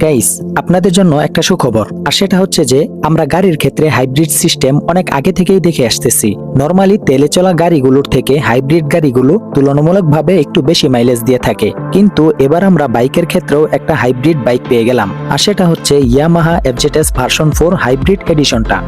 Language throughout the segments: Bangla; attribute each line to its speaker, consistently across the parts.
Speaker 1: গাইস, আপনাদের জন্য একটা সুখবর, আর সেটা হচ্ছে যে আমরা গাড়ির ক্ষেত্রে হাইব্রিড সিস্টেম অনেক আগে থেকেই দেখে আসতেছি। নরমালি তেলে চলা গাড়িগুলোর থেকে হাইব্রিড গাড়িগুলো তুলনামূলকভাবে একটু বেশি মাইলেজ দিয়ে থাকে, কিন্তু এবার আমরা বাইকের ক্ষেত্রেও একটা হাইব্রিড বাইক পেয়ে গেলাম, আর সেটা হচ্ছে ইয়ামাহা এফজেডএস ভার্সন 4 হাইব্রিড এডিশনটা।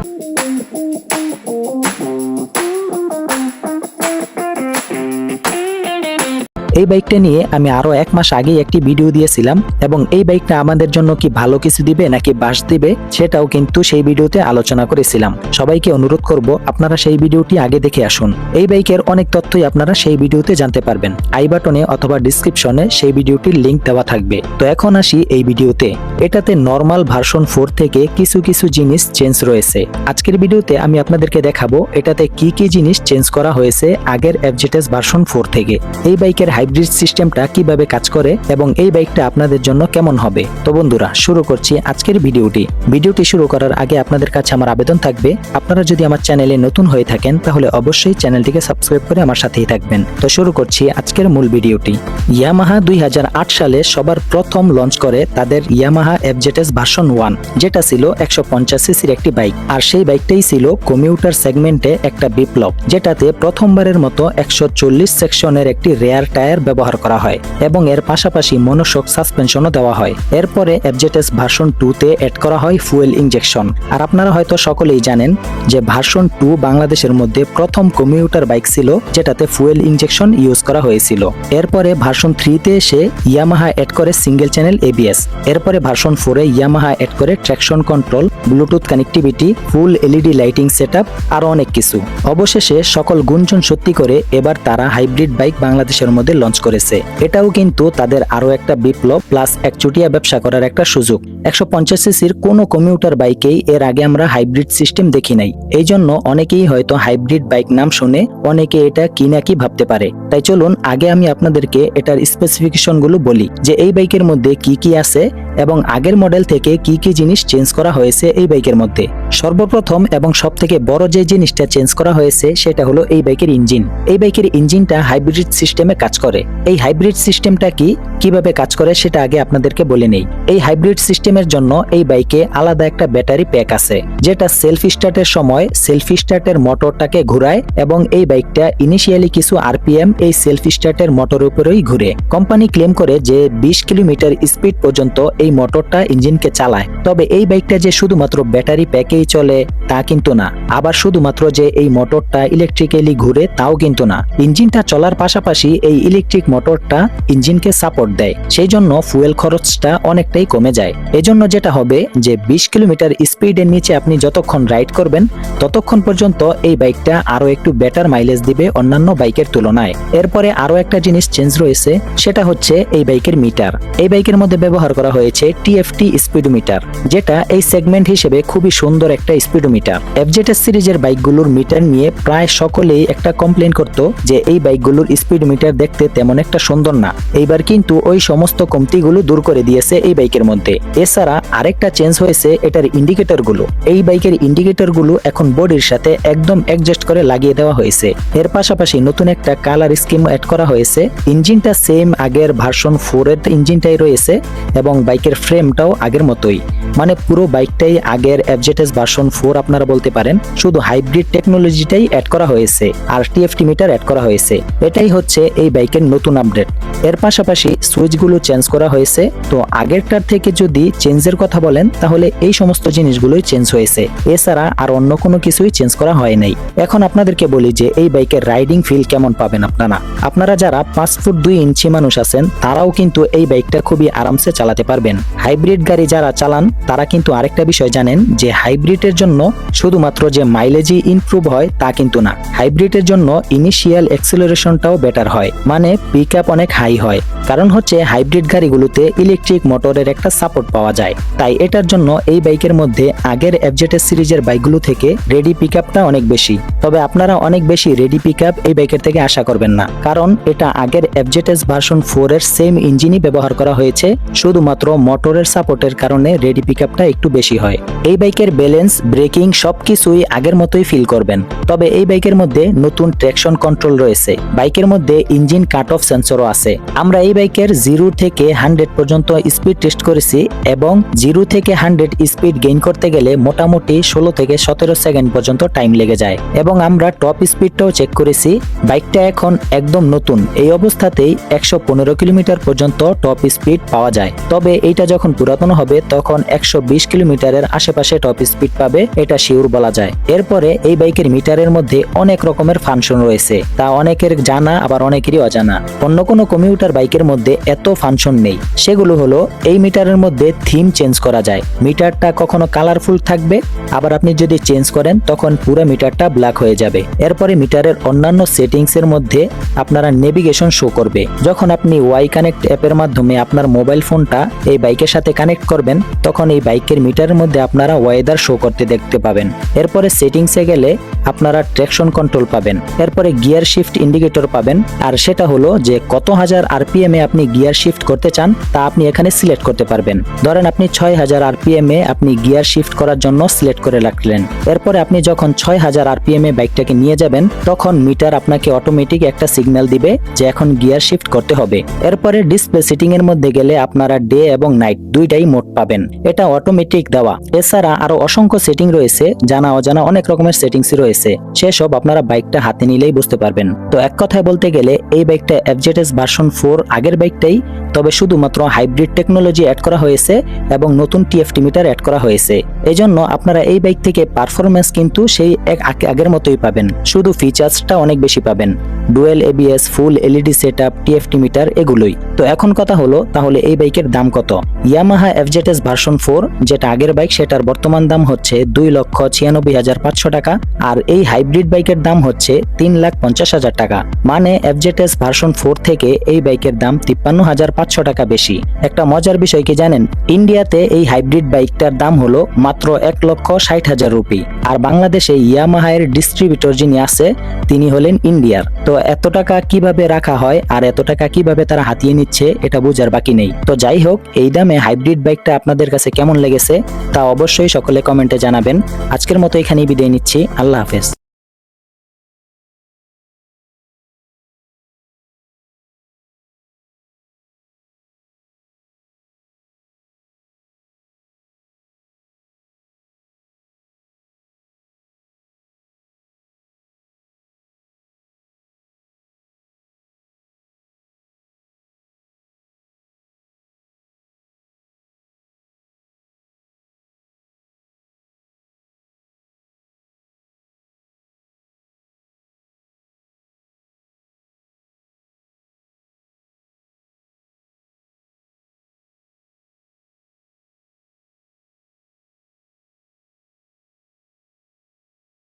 Speaker 1: এই বাইকটা নিয়ে আমি আরো 1 মাস আগেই একটি ভিডিও দিয়েছিলাম, এবং এই বাইকটা আমাদের জন্য কি ভালো কিছু দিবে নাকি বাস দিবে সেটাও কিন্তু সেই ভিডিওতে আলোচনা করেছিলাম। সবাইকে অনুরোধ করব আপনারা সেই ভিডিওটি আগে দেখে আসুন। এই বাইকের অনেক তথ্যই আপনারা সেই ভিডিওতে জানতে পারবেন। আই বাটনে অথবা ডিসক্রিপশনে সেই ভিডিওটির লিংক দেওয়া থাকবে। তো এখন আসি এই ভিডিওতে। এটাতে নরমাল ভার্সন 4 থেকে কিছু কিছু জিনিস চেঞ্জ রয়েছে। আজকের ভিডিওতে আমি আপনাদেরকে দেখাবো এটাতে কি কি জিনিস চেঞ্জ করা হয়েছে আগের এফজেডএস ভার্সন 4 থেকে। এই বাইকের হাইব্রিড সিস্টেমটা কিভাবে কাজ করে এবং এই বাইকটা আপনাদের জন্য কেমন হবে। তো বন্ধুরা, শুরু করছি আজকের ভিডিওটি শুরু করার আগে আপনাদের কাছে আমার আবেদন থাকবে, আপনারা যদি আমার চ্যানেলে নতুন হয়ে থাকেন তাহলে অবশ্যই চ্যানেলটিকে সাবস্ক্রাইব করে আমার সাথেই থাকবেন। তো শুরু করছি আজকের মূল ভিডিওটি। ইয়ামাহা 2008 সালে সবার প্রথম লঞ্চ করে তাদের ইয়ামাহা এফজেডএস ভার্সন 1, যেটা ছিল 150 সিসির একটি বাইক। আর সেই বাইকটাই ছিল কমিউটার সেগমেন্টে একটা বিপ্লব, যেটাতে প্রথমবারের মতো 140 সেকশনের একটি রেয়ার টায়ার ব্যবহার করা হয় এবং এর পাশাপাশি মনোশক সাসপেনশনও দেওয়া হয়। এরপরে এফজেডএস ভার্সন 2 তে অ্যাড করা হয় ফুয়েল ইনজেকশন। আর আপনারা হয়তো সকলেই জানেন যে ভার্সন 2 বাংলাদেশের মধ্যে প্রথম কমিউটার বাইক ছিল যেটাতে ফুয়েল ইনজেকশন ইউজ করা হয়েছিল। এরপরে ভার্সন 3 তে এসে ইয়ামাহা অ্যাড করে সিঙ্গেল চ্যানেল এবিএস। এরপরে ভার্সন 4 এ ইয়ামাহা অ্যাড করে ট্র্যাকশন কন্ট্রোল, ব্লুটুথ কানেক্টিভিটি, ফুল এলইডি লাইটিং সেটআপ, আরো অনেক কিছু। অবশেষে সকল গুঞ্জন সত্যি করে এবার তারা হাইব্রিড বাইক বাংলাদেশের মধ্যে লঞ্চ করেছে। এটাও কিন্তু তাদের আরো একটা বিপ্লব প্লাস একচুটিয়া ব্যবসা করার একটা সুযোগ। 150 সিসির কোনো কমিউটার বাইকেই এর আগে আমরা হাইব্রিড সিস্টেম দেখি নাই। এই জন্য অনেকেই হয়তো হাইব্রিড বাইক নাম শুনে অনেকে এটা কি না কি ভাবতে পারে। তাই চলুন আগে আমি আপনাদেরকে এটার স্পেসিফিকেশন গুলো বলি, যে এই বাইকের মধ্যে কি কি আছে এবং আগের মডেল থেকে কি কি জিনিস চেঞ্জ করা হয়েছে এই বাইকের মধ্যে। সর্বপ্রথম এবং সব থেকে বড় যে জিনিসটা চেঞ্জ করা হয়েছে সেটা হলো এই বাইকের ইঞ্জিন। এই বাইকের ইঞ্জিনটা হাইব্রিড সিস্টেমে কাজ করে। এই হাইব্রিড সিস্টেমটা কিভাবে কাজ করে সেটা আগে আপনাদেরকে বলে নেই। এই হাইব্রিড সিস্টেমের জন্য এই বাইকে আলাদা একটা ব্যাটারি প্যাক আছে, যেটা সেলফ স্টার্টের সময় সেলফ স্টার্টের মোটরটাকে ঘুরায় এবং এই বাইকটা ইনিশিয়ালি কিছু আরপিএম এই সেলফ স্টার্টের মোটরের উপরেই ঘুরে। কোম্পানি ক্লেম করে যে 20 কিলোমিটার স্পিড পর্যন্ত এই মোটরটা ইঞ্জিনকে চালায়। তবে এই বাইকটা যে শুধুমাত্র ব্যাটারি প্যাকেই চলে তা কিন্তু না, আবার শুধুমাত্র যে এই মোটরটা ইলেকট্রিক্যালি ঘুরে তাও কিন্তু না। ইঞ্জিনটা চলার পাশাপাশি এই ইলেকট্রিক মোটরটা ইঞ্জিনকে সাপোর্ট দেয়, সেই জন্য ফুয়েল খরচটা অনেকটাই কমে যায়। এজন্য যেটা হবে যে 20 কিলোমিটার স্পিডের নিচে আপনি যতক্ষণ রাইড করবেন ততক্ষণ পর্যন্ত এই বাইকটা আরো একটু বেটার মাইলেজ দিবে অন্যান্য বাইকের তুলনায়। এরপরে আরো একটা জিনিস চেঞ্জ রয়েছে, সেটা হচ্ছে এই বাইকের মিটার। এই বাইকের মধ্যে ব্যবহার করা হয়েছে টিএফটি স্পিডোমিটার, যেটা এই সেগমেন্ট হিসেবে খুবই সুন্দর একটা স্পিডোমিটার। এফজেডএস সিরিজের বাইকগুলোর মিটার নিয়ে প্রায় সকলেই একটা কমপ্লেন করতো যে এই বাইকগুলোর স্পিডোমিটার দেখতে তেমন একটা সুন্দর না। এইবার কিন্তু ওই সমস্ত কমতিগুলো দূর করে দিয়েছে এই বাইকের মধ্যে। এছাড়া আরেকটা চেঞ্জ হয়েছে এটার ইন্ডিকেটর গুলো। এই বাইকের ইন্ডিকেটর গুলো এখন বডির সাথে একদম অ্যাডজাস্ট করে লাগিয়ে দেওয়া হয়েছে। এর পাশাপাশি নতুন একটা কালার স্কিম অ্যাড করা হয়েছে। ইঞ্জিনটা সেম আগের ভার্সন 4 এর ইঞ্জিনটাই রয়েছে এবং বাইকের ফ্রেমটাও আগের মতোই, মানে পুরো বাইকটাই আগের এফজেডএস ভার্সন 4 আপনারা বলতে পারেন। শুধু হাইব্রিড টেকনোলজিটাই অ্যাড করা হয়েছে আর টিএফটি মিটার অ্যাড করা হয়েছে। এটাই হচ্ছে এই বাইকের নতুন আপডেট। এর পাশাপাশি সুইচগুলো চেঞ্জ করা হয়েছে। তো আগেরটার থেকে যদি চেঞ্জের কথা বলেন তাহলে এই সমস্ত জিনিসগুলোই চেঞ্জ হয়েছে, এছাড়া আর অন্য কোনো কিছুই চেঞ্জ করা হয় নাই। এখন আপনাদেরকে বলি যে এই বাইকের রাইডিং ফিল কেমন পাবেন আপনারা যারা 5 ফুট 2 ইঞ্চি মানুষ আছেন তারাও কিন্তু এই বাইকটা খুবই আরামসে চালাতে পারবেন। হাইব্রিড গাড়ি যারা চালান তারা কিন্তু আরেকটা বিষয় জানেন যে হাইব্রিডের জন্য শুধুমাত্র যে মাইলেজই ইমপ্রুভ হয় তা কিন্তু না, হাইব্রিডের জন্য ইনিশিয়াল অ্যাক্সিলারেশনটাও বেটার হয়, মানে পিকআপ অনেক হাই হয়। কারণ হচ্ছে হাইব্রিড গাড়িগুলোতে ইলেকট্রিক মোটরের একটা সাপোর্ট পাওয়া যায়। তাই এটার জন্য এই বাইকের মধ্যে আগের এফজেডএস সিরিজের বাইকগুলো থেকে রেডি পিকআপটা অনেক বেশি। তবে আপনারা অনেক বেশি রেডি পিকআপ এই বাইকের থেকে আশা করবেন না, কারণ এটা আগের এফজেডএস ভার্সন 4 এর সেম ইঞ্জিনই ব্যবহার করা হয়েছে, শুধুমাত্র মোটরের সাপোর্টের কারণে রেডি পিকআপটা একটু বেশি হয়। এই বাইকের ব্যালেন্স, ব্রেকিং সবকিছুই আগের মতোই ফিল করবেন। তবে এই বাইকের মধ্যে নতুন ট্র্যাকশন কন্ট্রোল রয়েছে। বাইকের মধ্যে ইঞ্জিন কাট অফ সেন্সরও আছে। আমরা এই বাইকের 0 থেকে 100 পর্যন্ত স্পিড টেস্ট করেছি এবং 0 থেকে 100 স্পিড গেইন করতে গেলে মোটামুটি 16 থেকে 17 সেকেন্ড পর্যন্ত টাইম লেগে যায়। এবং আমরা টপ স্পিডটাও চেক করেছি। বাইকটা এখন একদম নতুন, এই অবস্থাতেই 115 কিলোমিটার পর্যন্ত টপ স্পিড পাওয়া যায়। তবে এইটা যখন পুরাতন হবে তখন 120 কিলোমিটারের আশেপাশে টপ স্পিড পাবে, এটা শিওর বলা যায়। এরপরে এই বাইকের মিটারের মধ্যে অনেক রকমের ফাংশন রয়েছে, তা অনেকের জানা আবার অনেকেরই অজানা। অন্য কোনো কমিউটার বাইকের মধ্যে এত ফাংশন নেই। সেগুলো হলো, এই মিটারের মধ্যে থিম চেঞ্জ করা যায়। মিটারটা কখনো কালারফুল থাকবে, আবার আপনি যদি চেঞ্জ করেন তখন পুরো মিটারটা ব্ল্যাক হয়ে যাবে। এরপরে মিটারের অন্যান্য সেটিংস এর মধ্যে আপনারা নেভিগেশন শো করবে। যখন আপনি ওয়াই কানেক্ট অ্যাপের মাধ্যমে আপনার মোবাইল ফোনটা এই বাইকের সাথে কানেক্ট করবেন তখন এই বাইকের মিটারের মধ্যে আপনারা ওয়েদার শো করতে দেখতে পাবেন। এরপরে সেটিংসে গেলে আপনারা ট্র্যাকশন কন্ট্রোল পাবেন। এরপরে গিয়ার শিফট ইন্ডিকেটর পাবেন, আর সেটা হলো যে কত হাজার আরপিএম এ আপনি গিয়ার শিফট করতে চান তা আপনি এখানে সিলেক্ট করতে পারবেন। ধরেন আপনি 6000 আরপিএম এ আপনি গিয়ার শিফট করার জন্য সিলেক্ট করে রাখলেন। এরপরে আপনি যখন 6000 আরপিএম এ বাইকটাকে নিয়ে যাবেন তখন মিটার আপনাকে অটোমেটিক একটা সিগন্যাল দিবে যে এখন গিয়ার শিফট করতে হবে। এরপরে ডিসপ্লে সেটিং এর মধ্যে গেলে আপনারা ডে এবং নাইট দুইটাই মোড পাবেন, এটা অটোমেটিক দেওয়া। এছাড়া আরো অসংখ্য সেটিং রয়েছে, জানা অজানা অনেক রকমের সেটিংস রয়েছে, সেসব আপনারা বাইকটা হাতে নিলেই বুঝতে পারবেন। তো এক কথায় বলতে গেলে এই বাইকটা FZS ভার্সন 4 আগের বাইকটাই, তবে শুধুমাত্র হাইব্রিড টেকনোলজি অ্যাড করা হয়েছে এবং নতুন TFT মিটার অ্যাড করা হয়েছে। এজন্য আপনারা এই বাইক থেকে পারফরমেন্স কিন্তু সেই আগের মতোই পাবেন, শুধু ফিচার্সটা অনেক বেশি পাবেন। ডুয়েল ABS, ফুল LED সেটআপ, TFT মিটার এগুলোই। তো এখন কথা হলো, তাহলে এই বাইকের দাম কত? ইয়ামাহা FZS ভার্সন 4 যেটা আগের বাইক সেটার বর্তমান দাম হচ্ছে 2,96,500 টাকা, আর এই হাইব্রিড বাইকের দাম হচ্ছে 3,50,000 টাকা। মানে FZS ভার্সন 4 থেকে এই বাইকের দাম 53,500 টাকা বেশি। একটা মজার বিষয় কি জানেন? ইন্ডিয়াতে এই হাইব্রিড বাইকটার দাম হলো মাত্র 1,60,000 রুপি, আর বাংলাদেশে ইয়ামাহা এর ডিস্ট্রিবিউটর যিনি আছে তিনি হলেন ইন্ডিয়ার। তো এত টাকা কিভাবে রাখা হয় আর এত টাকা কিভাবে তারা হাতিয়ে নিচ্ছে এটা বোঝার বাকি নেই। তো যাই হোক, এই দামে হাইব্রিড বাইকটা আপনাদের কাছে কেমন লেগেছে তা অবশ্যই সকলে কমেন্টে জানাবেন। আজকের মতো এখানেই বিদায় নিচ্ছি। আল্লাহ হাফেজ।